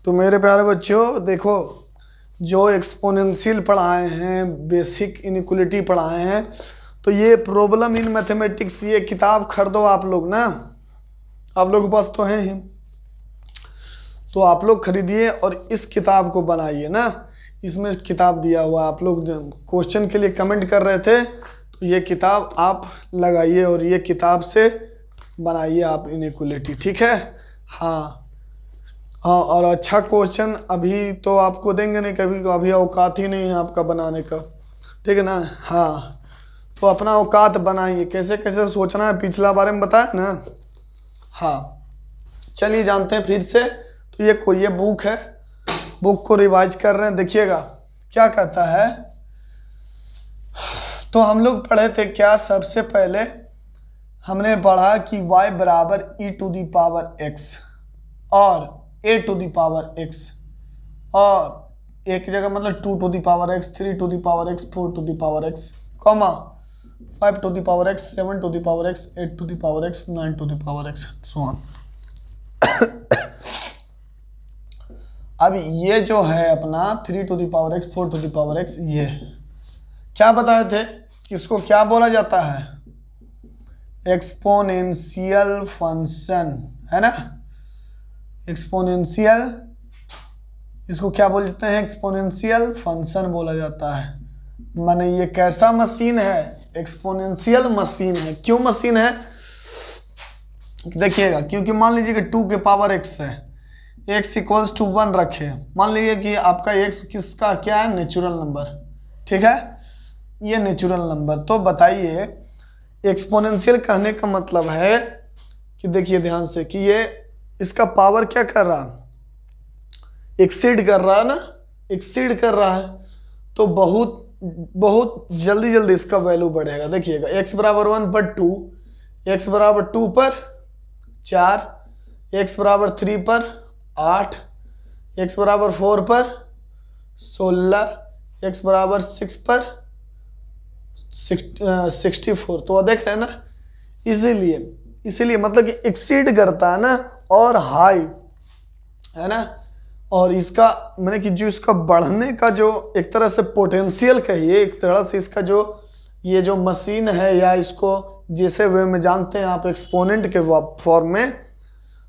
तो मेरे प्यारे बच्चों देखो, जो एक्सपोनेंशियल पढ़ाए हैं, बेसिक इनइक्वालिटी पढ़ाए हैं, तो ये प्रॉब्लम इन मैथमेटिक्स ये किताब खरीदो आप लोग ना, आप लोग के पास तो है ही, तो आप लोग खरीदिए और इस किताब को बनाइए ना। इसमें किताब दिया हुआ, आप लोग क्वेश्चन के लिए कमेंट कर रहे थे, तो ये किताब आप लगाइए और ये किताब से बनाइए आप इनइक्वालिटी, ठीक है। हाँ हाँ, और अच्छा क्वेश्चन अभी तो आपको देंगे नहीं कभी, अभी औकात ही नहीं है आपका बनाने का, ठीक है ना। हाँ, तो अपना औकात बनाइए, कैसे कैसे सोचना है पिछला बारे में बताया ना। हाँ, चलिए जानते हैं फिर से। तो ये बुक है, बुक को रिवाइज कर रहे हैं, देखिएगा क्या कहता है। तो हम लोग पढ़े थे क्या, सबसे पहले हमने पढ़ा कि y बराबर e⁻x और a⁻x, और एक जगह मतलब 2⁻x, 3⁻x, 4⁻x, comma 5⁻x, 7⁻x, 8⁻x, 9⁻x, so on. अब ये जो है अपना 3⁻x, 4⁻x, ये क्या बताए थे कि इसको क्या बोला जाता है, एक्सपोनेंशियल फंक्शन, है ना। एक्सपोनेंशियल, इसको क्या बोलते हैं, एक्सपोनेंशियल फंक्शन बोला जाता है। माने ये कैसा मशीन है, एक्सपोनेंशियल मशीन है। क्यों मशीन है, देखिएगा, क्योंकि मान लीजिए कि 2 के पावर x है, x इक्वल्स टू 1 रखे, मान लीजिए कि आपका x किसका क्या है, नेचुरल नंबर, ठीक है, ये नेचुरल नंबर। तो बताइए एक्सपोनेंशियल कहने का मतलब है कि देखिए ध्यान से कि ये इसका पावर क्या कर रहा, एक्सीड कर रहा है ना, एक्सीड कर रहा है, तो बहुत बहुत जल्दी जल्दी इसका वैल्यू बढ़ेगा। देखिएगा x बराबर 1 पर 2, x बराबर 2 पर 4, x बराबर 3 पर 8, x बराबर 4 पर 16, x बराबर 6 पर 64। तो देख रहे हैं ना, इसीलिए मतलब कि एक्सीड करता है ना, और हाई है ना। और इसका मैंने कि जो इसका बढ़ने का जो एक तरह से पोटेंशियल कहिए, एक तरह से इसका जो ये जो मशीन है, या इसको जैसे वे में जानते हैं आप एक्सपोनेंट के फॉर्म में,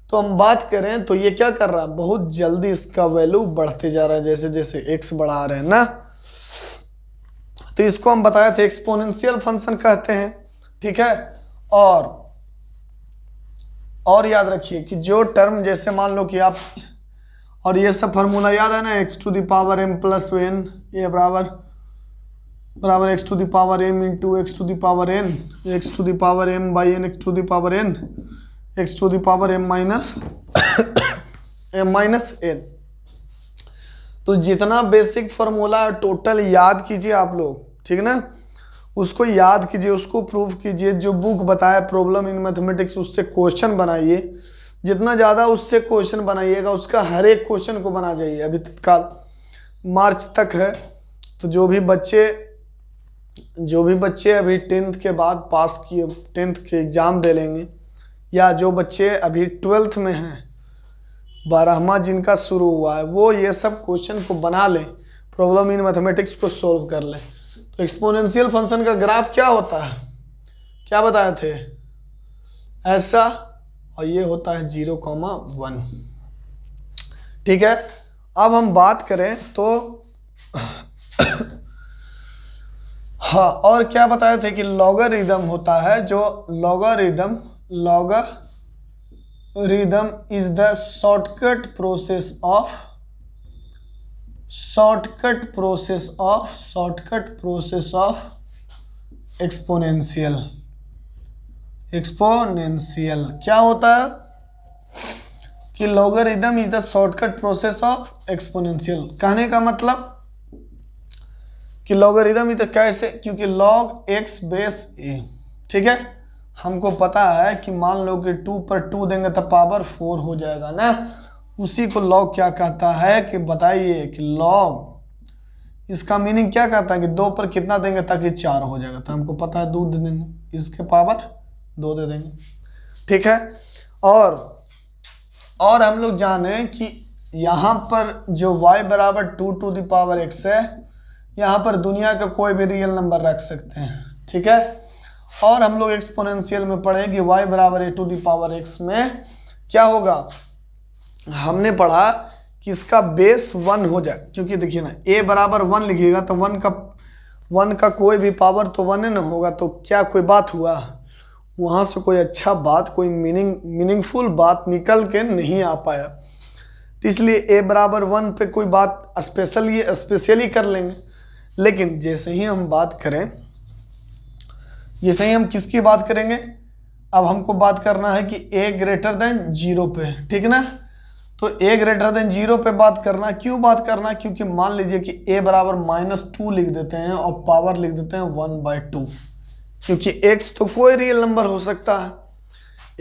तो हम बात करें तो ये क्या कर रहा है, बहुत जल्दी इसका वैल्यू बढ़ते जा रहा है, जैसे जैसे एक्स बढ़ा रहे हैं ना। तो इसको हम बताए थे एक्सपोनेंशियल फंक्शन कहते हैं, ठीक है। और याद रखिए कि जो टर्म, जैसे मान लो कि आप, और ये सब फार्मूला याद है ना, x to the power m plus n, ये बराबर x to the power m into x to the power n, x to the power m by n, x to the power n, x to the power m minus n। तो जितना basic formula total याद कीजिए आप लोग, ठीक है ना, उसको याद कीजिए, उसको प्रूव कीजिए, जो बुक बताया प्रॉब्लम इन मैथमेटिक्स उससे क्वेश्चन बनाइए, जितना ज़्यादा उससे क्वेश्चन बनाइएगा, उसका हर एक क्वेश्चन को बना जाइए। अभी तत्काल मार्च तक है, तो जो भी बच्चे अभी 10th के बाद पास किए, 10th के एग्ज़ाम दे लेंगे, या जो बच्चे अभी 12th में हैं, 12वां जिनका शुरू हुआ है, वो ये सब क्वेश्चन को बना लें, प्रॉब्लम इन मैथमेटिक्स को सोल्व कर लें। तो एक्सपोनेंशियल फंक्शन का ग्राफ क्या होता है, क्या बताए थे, ऐसा, और ये होता है 0,1, ठीक है। अब हम बात करें तो हाँ, और क्या बताए थे कि लॉगरिदम होता है, जो logarithm is the shortcut process of exponential. क्या होता है कि logarithm is the shortcut process of exponential, कहने का मतलब कि लॉगरिदम इज कैसे, क्योंकि log x बेस a, ठीक है। हमको पता है कि मान लो कि 2 पर 2 देंगे तो पावर 4 हो जाएगा ना, उसी को log क्या कहता है, कि बताइए कि log इसका मीनिंग क्या कहता है कि 2 पर कितना देंगे ताकि 4 हो जाएगा, तो हमको पता है 2 दे देंगे, इसके पावर 2 दे देंगे, ठीक है। और हम लोग जाने कि यहाँ पर जो y बराबर 2 टू द पावर x है, यहाँ पर दुनिया का कोई भी रियल नंबर रख सकते हैं, ठीक है। और हम लोग एक्सपोनेंशियल में पढ़े कि y बराबर a to the power x में क्या होगा, हमने पढ़ा कि इसका बेस 1 हो जाए, क्योंकि देखिए ना a बराबर 1 लिखिएगा तो 1 का कोई भी पावर तो 1 न होगा, तो क्या कोई बात हुआ, वहाँ से कोई अच्छा बात, कोई मीनिंगफुल बात निकल के नहीं आ पाया। तो इसलिए a बराबर 1 पे कोई बात स्पेशली कर लेंगे। लेकिन जैसे ही हम बात करें, जैसे ही हम किसकी बात करेंगे, अब हमको बात करना है कि a ग्रेटर देन 0 पे, ठीक ना। तो a ग्रेटर देन 0 पे बात करना, क्यों बात करना, क्योंकि मान लीजिए कि a बराबर -2 लिख देते हैं और पावर लिख देते हैं 1/2, क्योंकि x तो कोई रियल नंबर हो सकता है,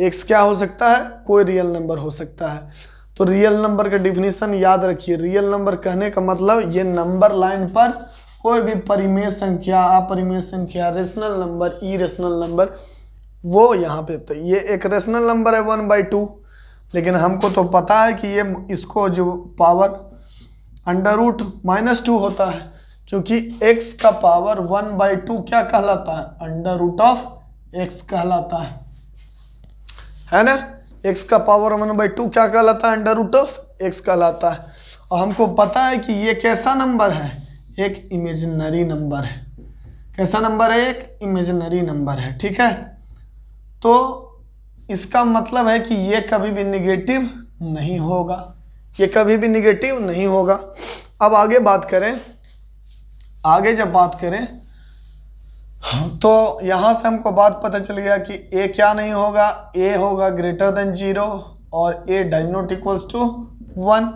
x क्या हो सकता है, कोई रियल नंबर हो सकता है। तो रियल नंबर का डिफिनीशन याद रखिए, रियल नंबर कहने का मतलब ये नंबर लाइन पर कोई भी परिमेय संख्या, अपरिमेय संख्या, रेशनल नंबर, इरेशनल नंबर, वो यहाँ पे, तो ये एक रेशनल नंबर है 1/2, लेकिन हमको तो पता है कि ये इसको जो पावर √-2 होता है, क्योंकि x का पावर 1/2 क्या कहलाता है, √x कहलाता है ना। x का पावर 1/2 क्या कहलाता है, √x कहलाता है। और हमको पता है कि ये कैसा नंबर है, एक इमेजिनरी नंबर है। कैसा नंबर है, एक इमेजिनरी नंबर है, ठीक है। तो इसका मतलब है कि ये कभी भी निगेटिव नहीं होगा, ये कभी भी निगेटिव नहीं होगा। अब आगे बात करें, आगे जब बात करें तो यहाँ से हमको बात पता चल गया कि a क्या नहीं होगा, a होगा ग्रेटर देन 0 और a does not equals to 1,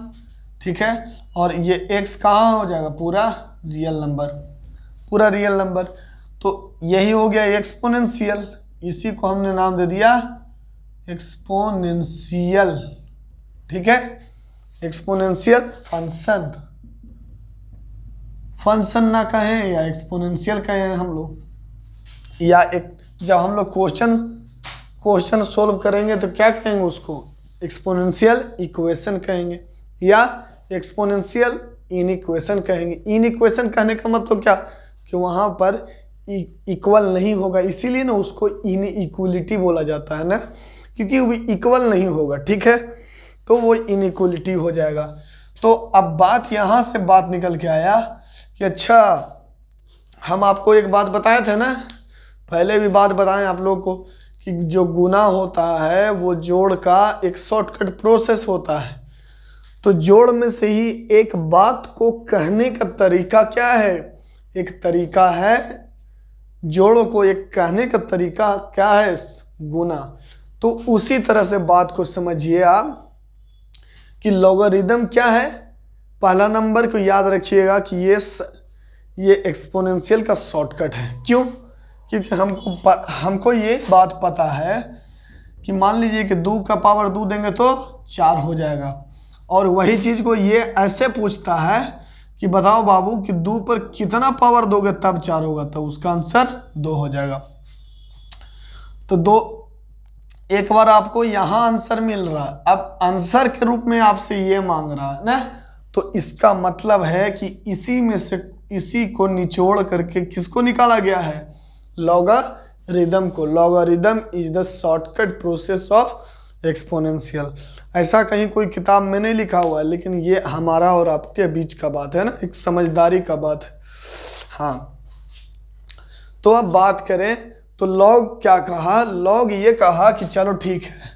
ठीक है। और ये x कहाँ हो जाएगा, पूरा रियल नंबर, पूरा रियल नंबर। तो यही हो गया एक्सपोनेंशियल, इसी को हमने नाम दे दिया एक्सपोनेंशियल, ठीक है। एक्सपोनेंशियल फंक्शन, फंक्शन ना कहें या एक्सपोनेंशियल कहें हम लोग, या एक जब हम लोग क्वेश्चन सोल्व करेंगे तो क्या कहेंगे, उसको एक्सपोनेंशियल इक्वेशन कहेंगे या एक्सपोनेंशियल इनइक्वेशन कहेंगे। इनइक्वेशन कहने का मतलब क्या, कि वहाँ पर इक्वल नहीं होगा, इसीलिए ना उसको इनइक्वलिटी बोला जाता है ना, क्योंकि वो इक्वल नहीं होगा, ठीक है, तो वो इनइक्वलिटी हो जाएगा। तो अब बात यहाँ से बात निकल के आया कि अच्छा, हम आपको एक बात बताए थे ना, पहले भी बात बताएं आप लोग को, कि जो गुना होता है वो जोड़ का एक शॉर्टकट प्रोसेस होता है। तो जोड़ में से ही एक बात को कहने का तरीका क्या है, एक तरीका है, जोड़ को एक कहने का तरीका क्या है, गुना। तो उसी तरह से बात को समझिए आप कि लॉगरिदम क्या है। पहला नंबर को याद रखिएगा कि ये एक्सपोनेंशियल का शॉर्टकट है। क्यों, क्योंकि हमको ये बात पता है कि मान लीजिए कि 2 का पावर 2 देंगे तो 4 हो जाएगा, और वही चीज़ को ये ऐसे पूछता है कि बताओ बाबू कि 2 पर कितना पावर दोगे तब 4 होगा, तो उसका आंसर 2 हो जाएगा। तो 2 एक बार आपको यहाँ आंसर मिल रहा है, अब आंसर के रूप में आपसे ये मांग रहा है ना, तो इसका मतलब है कि इसी में से इसी को निचोड़ करके किसको निकाला गया है, लॉगरिदम को। Logarithm is the shortcut process of exponential. ऐसा कहीं कोई किताब में नहीं लिखा हुआ है, लेकिन ये हमारा और आपके बीच का बात है ना, एक समझदारी का बात है। हाँ, तो अब बात करें तो लॉग क्या कहा, लॉग ये कहा कि चलो ठीक है,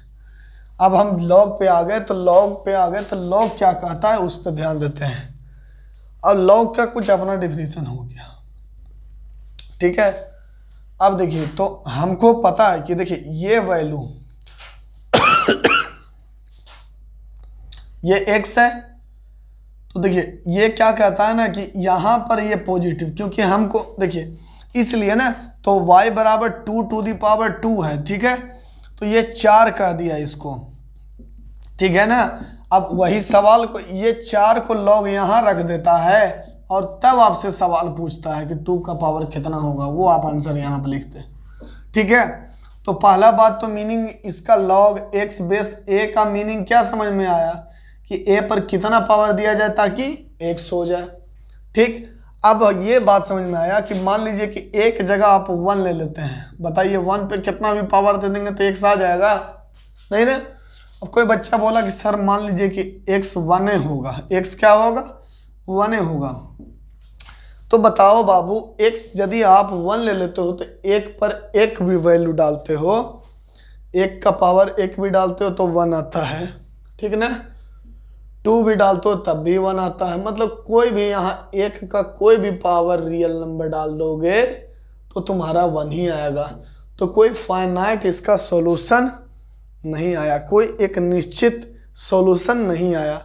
अब हम लॉग पे आ गए, तो लॉग पे आ गए तो लॉग क्या कहता है उस पर ध्यान देते हैं। अब लॉग का कुछ अपना डिफिनीशन हो गया, ठीक है। अब देखिए, तो हमको पता है कि देखिए ये वैल्यू ये x है, तो देखिए ये क्या कहता है ना कि यहाँ पर ये पॉजिटिव, क्योंकि हमको देखिए इसलिए ना, तो y बराबर 2 टू दी पावर 2 है, ठीक है, तो ये 4 कह दिया इसको, ठीक है ना। अब वही सवाल को, ये 4 को लॉग यहाँ रख देता है और तब आपसे सवाल पूछता है कि 2 का पावर कितना होगा, वो आप आंसर यहाँ पर लिखते, ठीक है। तो पहला बात तो मीनिंग इसका लॉग x बेस a का मीनिंग क्या समझ में आया कि ए पर कितना पावर दिया जाए ताकि x हो जाए। ठीक, अब ये बात समझ में आया कि मान लीजिए कि एक जगह आप 1 ले लेते हैं, बताइए 1 पे कितना भी पावर दे देंगे तो x आ जाएगा, नहीं ना। अब कोई बच्चा बोला कि सर मान लीजिए कि x 1 होगा, x क्या होगा 1 होगा, तो बताओ बाबू x यदि आप 1 ले लेते हो तो 1 पर 1 भी वैल्यू डालते हो, 1 का पावर 1 भी डालते हो तो 1 आता है, ठीक ना। 2 भी डालते हो तब भी 1 आता है, मतलब कोई भी यहाँ 1 का कोई भी पावर रियल नंबर डाल दोगे तो तुम्हारा 1 ही आएगा। तो कोई फाइनाइट इसका सॉल्यूशन नहीं आया, कोई एक निश्चित सॉल्यूशन नहीं आया।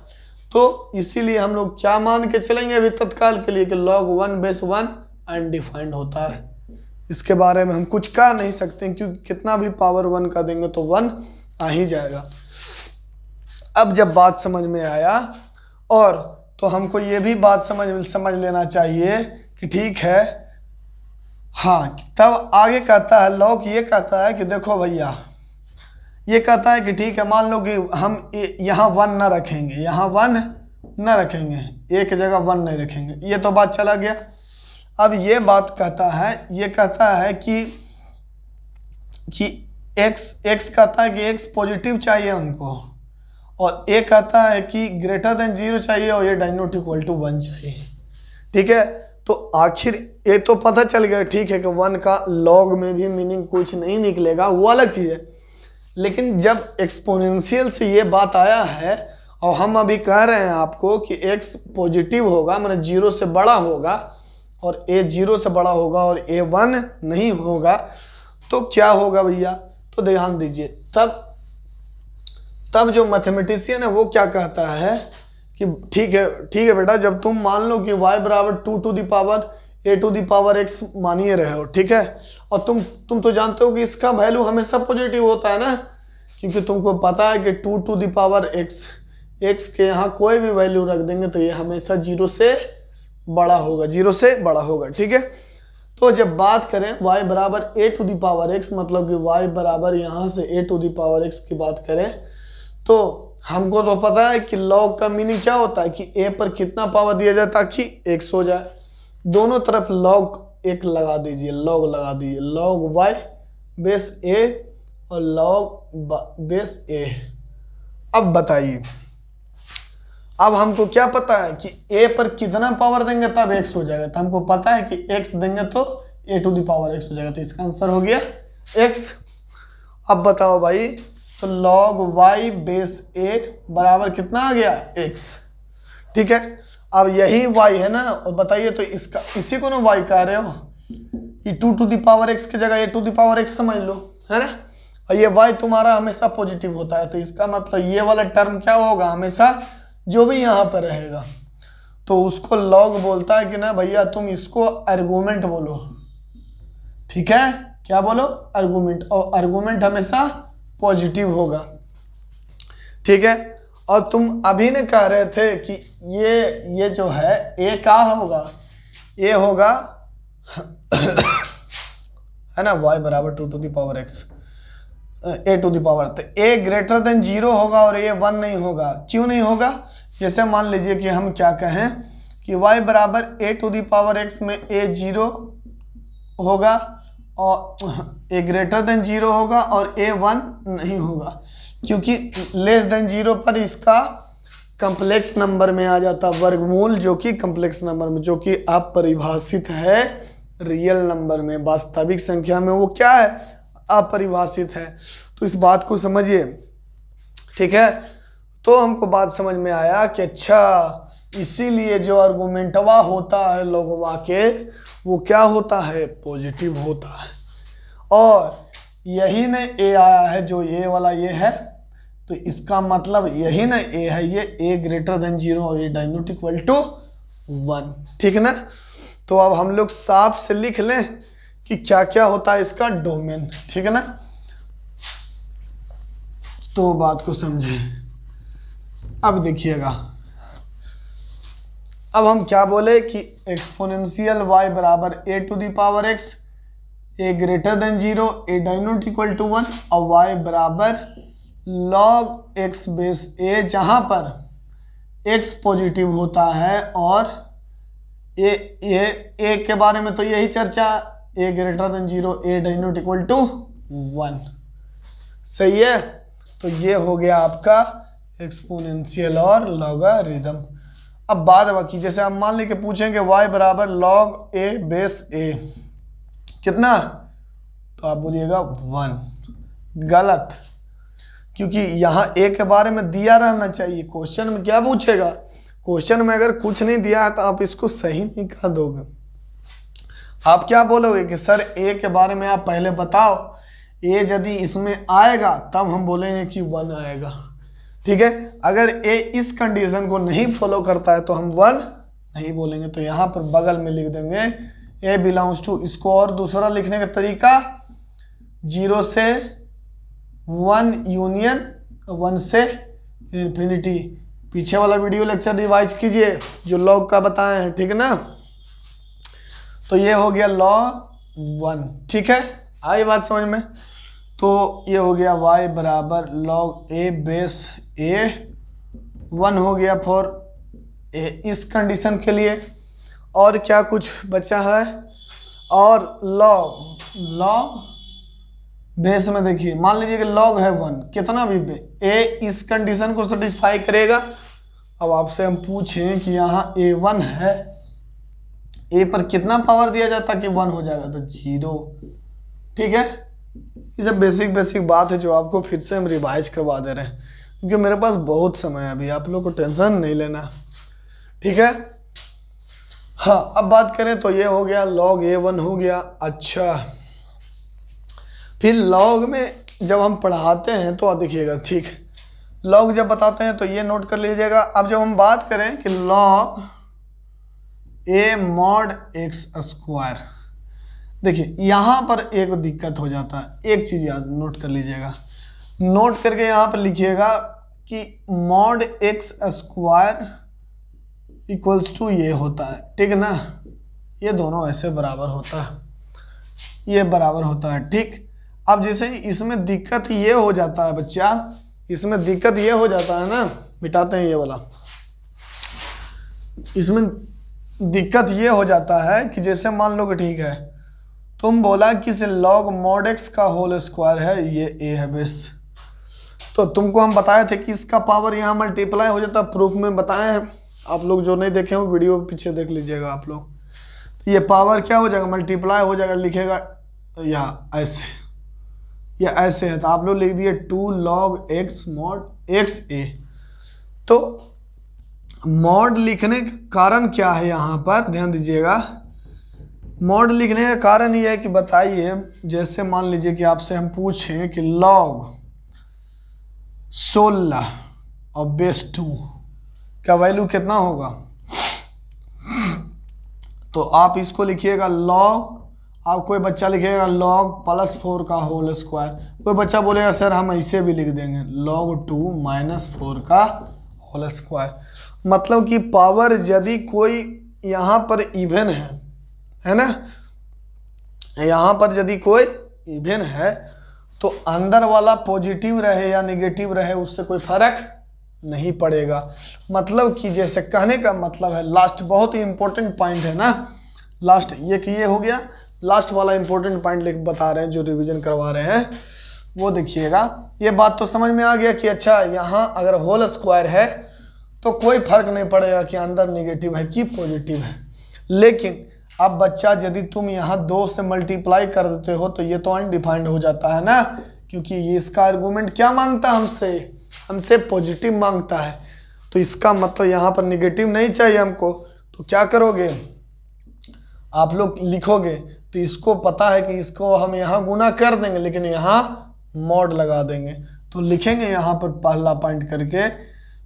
तो इसीलिए हम लोग क्या मान के चलेंगे अभी तत्काल के लिए कि log 1 बेस 1 अनडिफाइंड होता है, इसके बारे में हम कुछ कह नहीं सकते क्योंकि कितना भी पावर 1 का देंगे तो 1 आ ही जाएगा। अब जब बात समझ में आया और तो हमको ये भी बात समझ लेना चाहिए कि ठीक है, हाँ, तब आगे कहता है लॉग, ये कहता है कि देखो भैया, ये कहता है कि ठीक है, मान लो कि हम यहाँ 1 ना रखेंगे, यहाँ 1 ना रखेंगे, एक जगह 1 नहीं रखेंगे, ये तो बात चला गया। अब ये बात कहता है, ये कहता है कि x कहता है कि x पॉजिटिव चाहिए हमको, और ए कहता है कि ग्रेटर देन 0 चाहिए और ये डाइनोट इक्वल टू 1 चाहिए, ठीक है। तो आखिर ये तो पता चल गया, ठीक है, कि 1 का लॉग में भी मीनिंग कुछ नहीं निकलेगा, वो अलग चीज़ है। लेकिन जब एक्सपोनेंशियल से ये बात आया है और हम अभी कह रहे हैं आपको कि x पॉजिटिव होगा, मतलब 0 से बड़ा होगा, और a 0 से बड़ा होगा और a 1 नहीं होगा, तो क्या होगा भैया, तो ध्यान दीजिए। तब जो मैथमेटिशियन है वो क्या कहता है कि ठीक है बेटा, जब तुम मान लो कि y बराबर 2 to the power a to the power x मानिए रहे हो, ठीक है, और तुम तो जानते हो कि इसका वैल्यू हमेशा पॉजिटिव होता है ना, क्योंकि तुमको पता है कि 2 टू द पावर x के यहाँ कोई भी वैल्यू रख देंगे तो ये हमेशा 0 से बड़ा होगा, 0 से बड़ा होगा, ठीक है। तो जब बात करें y बराबर a to the power x, मतलब कि y बराबर यहाँ से a to the power x की बात करें, तो हमको तो पता है कि log का मीनिंग क्या होता है कि a पर कितना पावर दिया जाए ताकि x हो जाए। दोनों तरफ log 1 लगा दीजिए, log लगा दीजिए, log y बेस a और log बेस a। अब बताइए, अब हमको क्या पता है कि a पर कितना पावर देंगे तब x हो जाएगा, तो हमको पता है कि x देंगे तो a to the power x हो जाएगा, तो इसका आंसर हो गया x। अब बताओ भाई, तो log y बेस a बराबर कितना आ गया x, ठीक है। अब यही y है ना, और बताइए तो इसका इसी को ना y कह रहे हो कि 2 टू द पावर x की जगह a to the power x समझ लो, है ना। और ये y तुम्हारा हमेशा पॉजिटिव होता है, तो इसका मतलब ये वाला टर्म क्या होगा, हमेशा जो भी यहाँ पर रहेगा तो उसको log बोलता है कि ना भैया तुम इसको आर्गुमेंट बोलो, ठीक है, क्या बोलो, आर्गुमेंट, और आर्गुमेंट हमेशा पॉजिटिव होगा, ठीक है। और तुम अभी ने कह रहे थे कि ये जो है a क्या होगा, a होगा है ना, y बराबर 2 to the power x a to the power, तो a ग्रेटर देन 0 होगा और a 1 नहीं होगा। क्यों नहीं होगा, जैसे मान लीजिए कि हम क्या कहें कि y बराबर a to the power x में a 0 होगा और a ग्रेटर देन 0 होगा और a 1 नहीं होगा, क्योंकि लेस देन 0 पर इसका कम्प्लेक्स नंबर में आ जाता वर्गमूल, जो कि कम्प्लेक्स नंबर में, जो कि अपरिभाषित है रियल नंबर में, वास्तविक संख्या में वो क्या है, अपरिभाषित है। तो इस बात को समझिए, ठीक है। तो हमको बात समझ में आया कि अच्छा, इसीलिए जो आर्गुमेंटवा होता है लोगवा के, वो क्या होता है, पॉजिटिव होता है, और यही ने ए आया है जो ये वाला ये है, तो इसका मतलब यही ना ए है, ये ए ग्रेटर देन 0 और ये डाइनोट इक्वल टू 1, ठीक है ना। तो अब हम लोग साफ से लिख लें कि क्या क्या होता है इसका डोमेन, ठीक है ना। तो बात को समझे, अब देखिएगा, अब हम क्या बोले कि एक्सपोनेंशियल y बराबर a to the power x, a greater than 0, a denote equal to 1, और y बराबर log x बेस a, जहाँ पर x पॉजिटिव होता है और ए के बारे में तो यही चर्चा, a greater than 0, a does not equal to 1। सही है, तो ये हो गया आपका एक्सपोनेंशियल और लॉगरिथम। अब बात बाकी, जैसे आप मान लीजिए पूछेंगे y बराबर लॉग a बेस a कितना, तो आप बोलिएगा 1। गलत, क्योंकि यहाँ a के बारे में दिया रहना चाहिए। क्वेश्चन में क्या पूछेगा, क्वेश्चन में अगर कुछ नहीं दिया है तो आप इसको सही नहीं कर दोगे। आप क्या बोलोगे कि सर a के बारे में आप पहले बताओ, a यदि इसमें आएगा तब हम बोलेंगे कि 1 आएगा। ठीक है, अगर a इस कंडीशन को नहीं फॉलो करता है तो हम 1 नहीं बोलेंगे। तो यहाँ पर बगल में लिख देंगे a बिलोंग्स टू, इसको और दूसरा लिखने का तरीका 0 से 1 यूनियन 1 से इन्फिनिटी। पीछे वाला वीडियो लेक्चर रिवाइज कीजिए जो लॉग का बताए हैं, ठीक है ना। तो ये हो गया लॉग 1, ठीक है, आई बात समझ में। तो ये हो गया y बराबर लॉग a बेस a 1 हो गया फॉर a इस कंडीशन के लिए। और क्या कुछ बचा है, और लॉग बेस में देखिए, मान लीजिए कि लॉग है 1, कितना भी a इस कंडीशन को सेटिस्फाई करेगा। अब आपसे हम पूछें कि यहाँ a1 है, a पर कितना पावर दिया जाता कि 1 हो जाएगा, तो 0। ठीक है, ये सब बेसिक बात है जो आपको फिर से हम रिवाइज करवा दे रहे हैं, क्योंकि मेरे पास बहुत समय है अभी, आप लोग को टेंशन नहीं लेना। ठीक है, हाँ अब बात करें तो ये हो गया लॉग a1 हो गया। अच्छा, फिर लॉग में जब हम पढ़ाते हैं तो देखिएगा, ठीक, लॉग जब बताते हैं तो ये नोट कर लीजिएगा। अब जब हम बात करें कि log a mod x square, देखिए यहाँ पर एक दिक्कत हो जाता है, एक चीज़ याद नोट कर लीजिएगा, नोट करके यहाँ पर लिखिएगा कि mod x square equals to ये होता है, ठीक है ना, ये दोनों ऐसे बराबर होता है, ये बराबर होता है। ठीक, अब जैसे इसमें दिक्कत ये हो जाता है बच्चा, इसमें दिक्कत ये हो जाता है ना, मिटाते हैं ये वाला, इसमें दिक्कत ये हो जाता है कि जैसे मान लो कि ठीक है, तुम बोला कि इसे लॉग मॉड x का होल स्क्वायर है, ये a है बेस, तो तुमको हम बताए थे कि इसका पावर यहाँ मल्टीप्लाई हो जाता है, प्रूफ में बताए हैं। आप लोग जो नहीं देखे हो वीडियो पीछे देख लीजिएगा आप लोग। तो ये पावर क्या हो जाएगा, मल्टीप्लाई हो जाएगा, लिखेगा यहाँ ऐसे, या ऐसे है तो आप लोग लिख दिए 2 log x mod x a। तो मॉड लिखने का कारण क्या है, यहाँ पर ध्यान दीजिएगा, मॉड लिखने का कारण ये है कि बताइए, जैसे मान लीजिए कि आपसे हम पूछें कि लॉग 16 और बेस 2 का वैल्यू कितना होगा, तो आप इसको लिखिएगा लॉग, आप कोई बच्चा लिखिएगा लॉग +4 का होल स्क्वायर, कोई बच्चा बोलेगा सर हम ऐसे भी लिख देंगे लॉग 2 - 4 का होल स्क्वायर। मतलब कि पावर यदि कोई यहाँ पर इवन है ना, यहाँ पर यदि कोई इवन है तो अंदर वाला पॉजिटिव रहे या नेगेटिव रहे उससे कोई फर्क नहीं पड़ेगा। मतलब कि जैसे कहने का मतलब है, लास्ट बहुत ही इंपॉर्टेंट पॉइंट है ना, लास्ट ये हो गया, लास्ट वाला इंपॉर्टेंट पॉइंट लिख बता रहे हैं जो रिवीजन करवा रहे हैं, वो देखिएगा। ये बात तो समझ में आ गया कि अच्छा यहाँ अगर होल स्क्वायर है तो कोई फर्क नहीं पड़ेगा कि अंदर नेगेटिव है कि पॉजिटिव है। लेकिन अब बच्चा यदि तुम यहाँ 2 से मल्टीप्लाई कर देते हो तो ये तो अनडिफाइंड हो जाता है ना, क्योंकि ये इसका आर्गूमेंट क्या मांगता है, हमसे पॉजिटिव मांगता है, तो इसका मतलब यहाँ पर नेगेटिव नहीं चाहिए हमको। तो क्या करोगे आप लोग, लिखोगे तो इसको पता है कि इसको हम यहाँ गुना कर देंगे लेकिन यहाँ मॉड लगा देंगे। तो लिखेंगे यहाँ पर पहला पॉइंट करके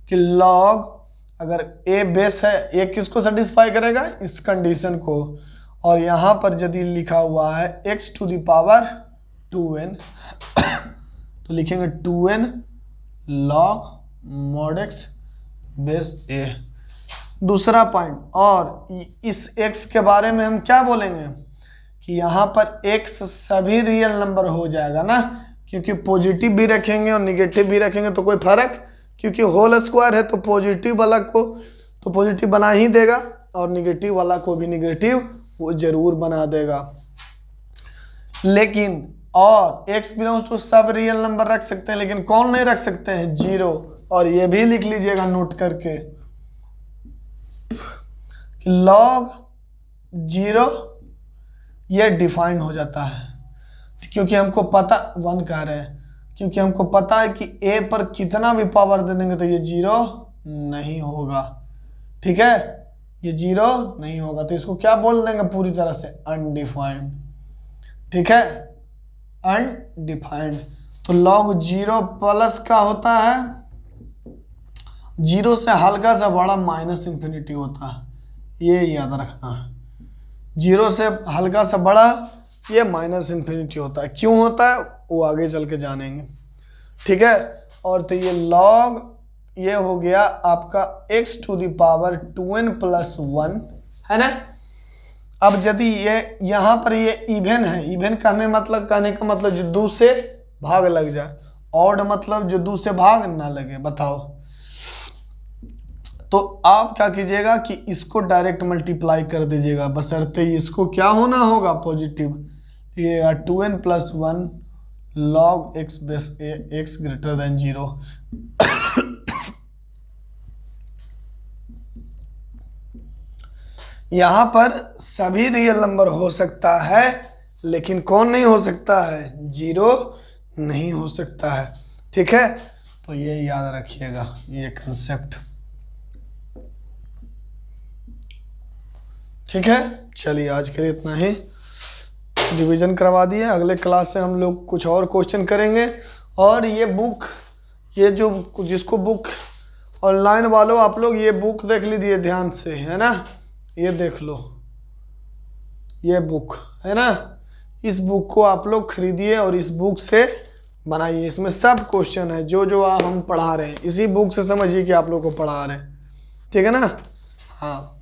कि लॉग अगर a बेस है, a किसको सेटिस्फाई करेगा, इस कंडीशन को, और यहाँ पर यदि लिखा हुआ है x to the power 2n तो लिखेंगे 2n log mod x base a। दूसरा पॉइंट, और इस x के बारे में हम क्या बोलेंगे कि यहाँ पर x सभी रियल नंबर हो जाएगा ना, क्योंकि पॉजिटिव भी रखेंगे और निगेटिव भी रखेंगे तो कोई फर्क क्योंकि होल स्क्वायर है तो पॉजिटिव वाला को तो पॉजिटिव बना ही देगा और निगेटिव वाला को भी निगेटिव वो जरूर बना देगा। लेकिन और x बिलोंग्स टू सब रियल नंबर रख सकते हैं, लेकिन कौन नहीं रख सकते हैं? 0। और ये भी लिख लीजिएगा नोट करके कि log 0 ये डिफाइन हो जाता है, क्योंकि हमको पता 1 कह रहे हैं, क्योंकि हमको पता है कि a पर कितना भी पावर दे देंगे तो ये 0 नहीं होगा। ठीक है, ये 0 नहीं होगा, तो इसको क्या बोल देंगे? पूरी तरह से अनडिफाइंड। ठीक है, अनडिफाइंड। तो log 0 प्लस का होता है 0 से हल्का सा बड़ा माइनस इंफिनिटी होता है, ये याद रखना है। 0 से हल्का सा बड़ा ये माइनस इंफिनिटी होता है। क्यों होता है वो आगे चल के जानेंगे। ठीक है, और तो ये log ये हो गया आपका x to the power 2n plus 1 है ना। अब यदि ये यहाँ पर ये इवन है, इवन कहने का मतलब जो 2 से भाग लग जाए, ऑड मतलब जो 2 से भाग ना लगे। बताओ, तो आप क्या कीजिएगा कि इसको डायरेक्ट मल्टीप्लाई कर दीजिएगा, बशर्ते इसको क्या होना होगा? पॉजिटिव। ये 2n plus 1 log x base x greater than 0। यहाँ पर सभी रियल नंबर हो सकता है, लेकिन कौन नहीं हो सकता है? 0 नहीं हो सकता है। ठीक है, तो ये याद रखिएगा ये कंसेप्ट। ठीक है, चलिए आज के लिए इतना ही, रिवीजन करवा दिए। अगले क्लास से हम लोग कुछ और क्वेश्चन करेंगे। और ये बुक, ये जो जिसको बुक ऑनलाइन वालों आप लोग ये बुक देख लीजिए ध्यान से, है ना। ये देख लो, ये बुक है ना, इस बुक को आप लोग खरीदिए और इस बुक से बनाइए। इसमें सब क्वेश्चन है जो जो हम पढ़ा रहे हैं, इसी बुक से समझिए कि आप लोग को पढ़ा रहे हैं। ठीक है ना। हाँ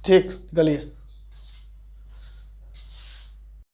ठीक, चलिए।